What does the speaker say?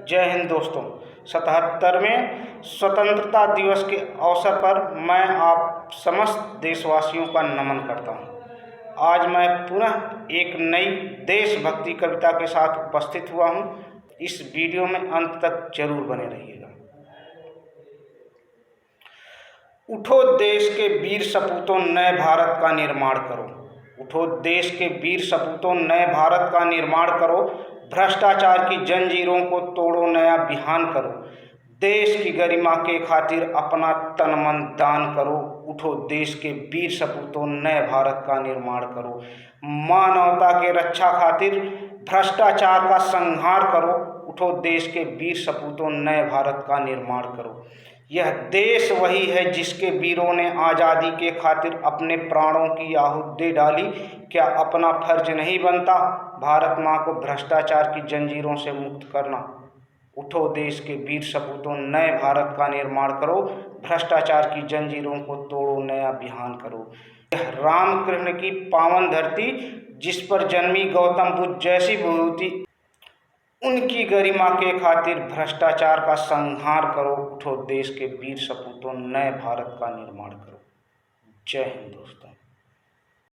जय हिंद दोस्तों। 77वें स्वतंत्रता दिवस के अवसर पर मैं आप समस्त देशवासियों का नमन करता हूं। आज मैं पुनः एक नई देशभक्ति कविता के साथ उपस्थित हुआ हूं। इस वीडियो में अंत तक जरूर बने रहिएगा। उठो देश के वीर सपूतों, नए भारत का निर्माण करो। उठो देश के वीर सपूतों, नए भारत का निर्माण करो। भ्रष्टाचार की जंजीरों को तोड़ो, नया बिहान करो। देश की गरिमा के खातिर अपना तन मन दान करो। उठो देश के वीर सपूतों, नए भारत का निर्माण करो। मानवता के रक्षा खातिर भ्रष्टाचार का संहार करो। उठो देश के वीर सपूतों, नए भारत का निर्माण करो। यह देश वही है जिसके वीरों ने आज़ादी के खातिर अपने प्राणों की आहुति दे डाली। क्या अपना फर्ज नहीं बनता भारत माँ को भ्रष्टाचार की जंजीरों से मुक्त करना? उठो देश के वीर सपूतों, नए भारत का निर्माण करो। भ्रष्टाचार की जंजीरों को तोड़ो, नया बिहान करो। यह रामकृष्ण की पावन धरती, जिस पर जन्मी गौतम बुद्ध जैसी विभूति, उनकी गरिमा के खातिर भ्रष्टाचार का संहार करो। उठो देश के वीर सपूतों, नए भारत का निर्माण करो। जय हिंद दोस्तों।